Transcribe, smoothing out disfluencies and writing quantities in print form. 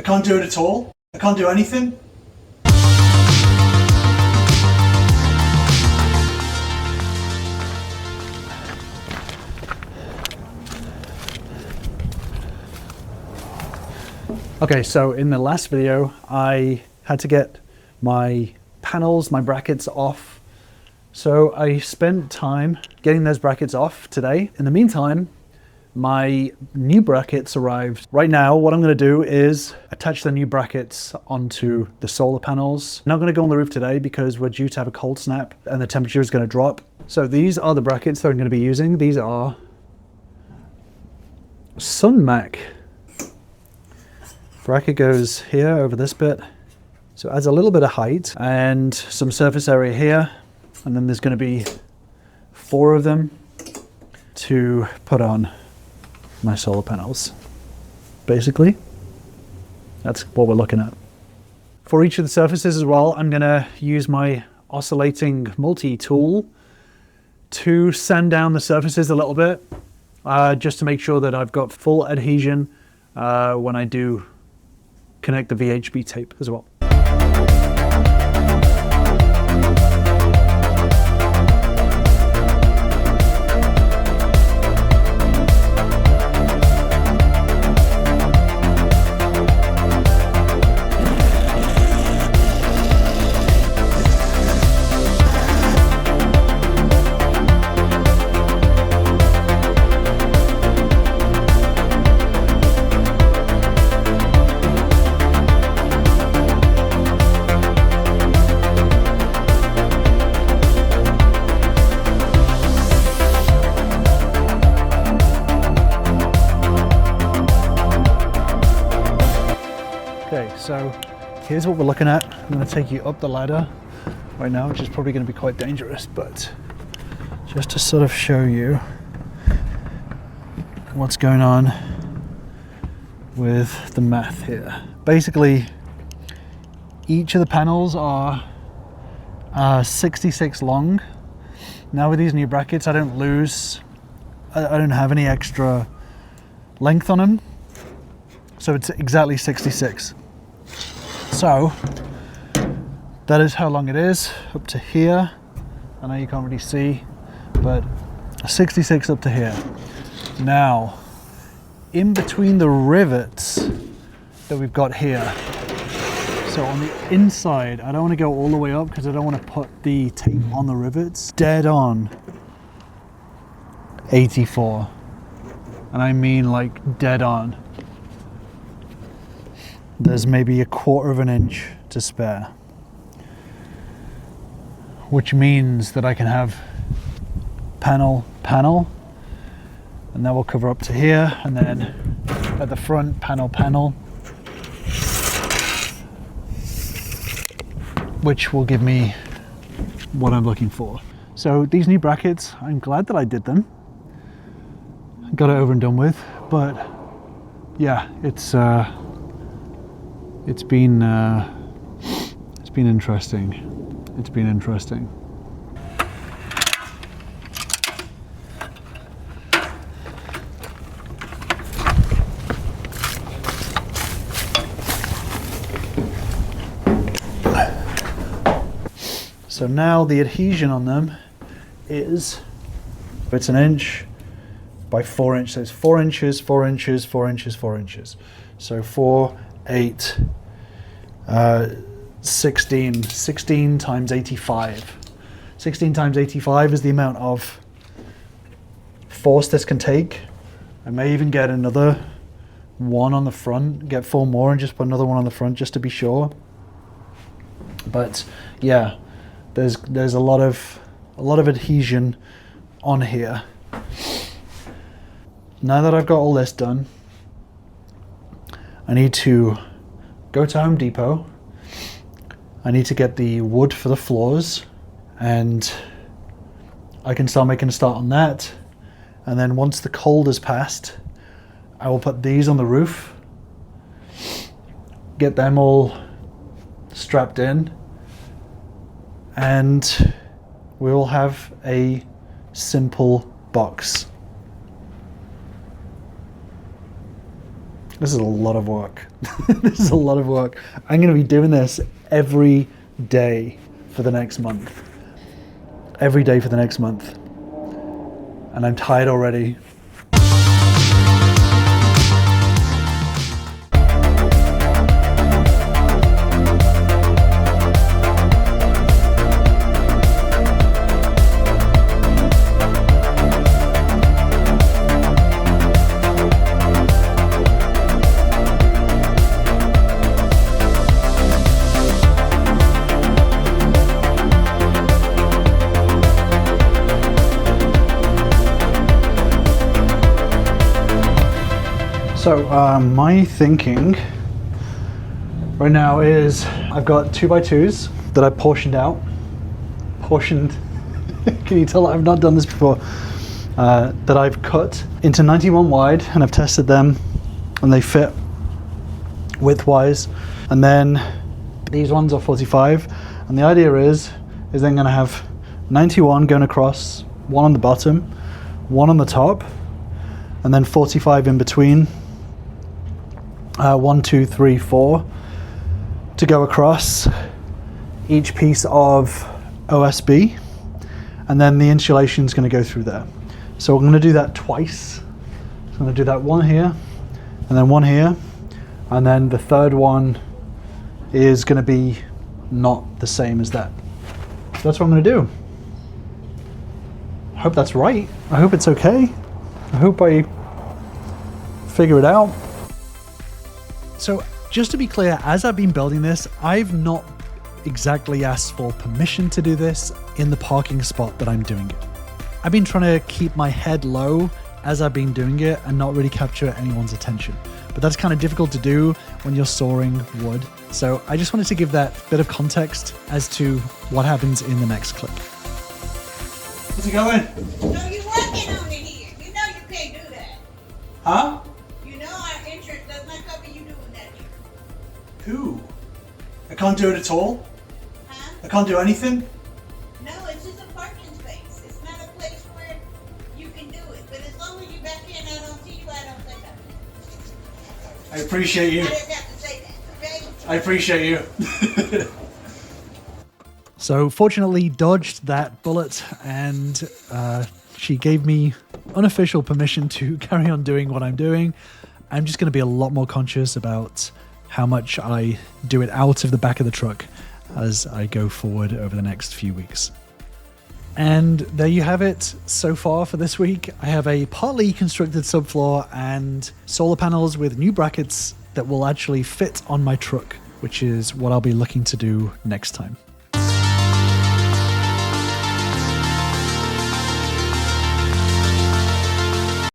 can't do it at all. I can't do anything. Okay, so in the last video, I had to get my panels, my brackets off. So I spent time getting those brackets off today. In the meantime, my new brackets arrived. Right now, what I'm gonna do is attach the new brackets onto the solar panels. I'm not gonna go on the roof today because we're due to have a cold snap and the temperature is gonna drop. So these are the brackets that I'm gonna be using. These are SunMack. Bracket goes here over this bit, so it adds a little bit of height and some surface area here, and then there's going to be 4 of them to put on my solar panels. Basically, that's what we're looking at. For each of the surfaces as well, I'm going to use my oscillating multi-tool to sand down the surfaces a little bit, just to make sure that I've got full adhesion when I do connect the VHB tape as well. Okay, so here's what we're looking at. I'm going to take you up the ladder right now, which is probably going to be quite dangerous, but just to sort of show you what's going on with the math here. Basically, each of the panels are 66 long. Now with these new brackets, I don't have any extra length on them. So it's exactly 66. So that is how long it is up to here. I know you can't really see, but 66 up to here. Now, in between the rivets that we've got here, so on the inside, I don't want to go all the way up because I don't want to put the tape on the rivets. Dead on 84. And I mean like dead on. There's maybe 1/4 of an inch to spare, which means that I can have panel, and that will cover up to here, and then at the front, panel, which will give me what I'm looking for. So these new brackets, I'm glad that I did them. Got it over and done with, but yeah, it's been interesting. It's been interesting. So now the adhesion on them is, it's 1 inch by 4 inches. So it's 4 inches, 4 inches, 4 inches, 4 inches. So 4, 8, 16 times 85. 16 times 85 is the amount of force this can take. I may even get another one on the front, get 4 more and just put another one on the front just to be sure. But yeah, there's a lot of adhesion on here. Now that I've got all this done, I need to go to Home Depot. I need to get the wood for the floors, and I can start making a start on that. And then once the cold has passed, I will put these on the roof, get them all strapped in, and we will have a simple box. This is a lot of work. This is a lot of work. I'm going to be doing this every day for the next month. Every day for the next month. And I'm tired already. So my thinking right now is I've got 2x2s that I portioned out. Portioned, can you tell I've not done this before? That I've cut into 91 wide, and I've tested them and they fit width-wise. And then these ones are 45. And the idea is I'm gonna have 91 going across, one on the bottom, one on the top, and then 45 in between. 1, 2, 3, 4 to go across each piece of OSB, and then the insulation is going to go through there. So I'm going to do that twice. I'm going to do that one here and then one here, and then the third one is going to be not the same as that. So that's what I'm going to do. I hope that's right. I hope it's okay. I hope I figure it out. So just to be clear, as I've been building this, I've not exactly asked for permission to do this in the parking spot that I'm doing it. I've been trying to keep my head low as I've been doing it and not really capture anyone's attention. But that's kind of difficult to do when you're sawing wood. So I just wanted to give that bit of context as to what happens in the next clip. How's it going? No, you're working on it here. You know you can't do that. Huh? You know our insurance does not cover you doing that here. Who? I can't do it at all? Huh? I can't do anything? No, it's just a parking space. It's not a place where you can do it. But as long as you're back here and I don't see you, I don't say nothing. I appreciate you. I just have to say that, okay? I appreciate you. So fortunately dodged that bullet, and she gave me unofficial permission to carry on doing what I'm doing. I'm just going to be a lot more conscious about how much I do it out of the back of the truck as I go forward over the next few weeks. And there you have it so far for this week. I have a partly constructed subfloor and solar panels with new brackets that will actually fit on my truck, which is what I'll be looking to do next time.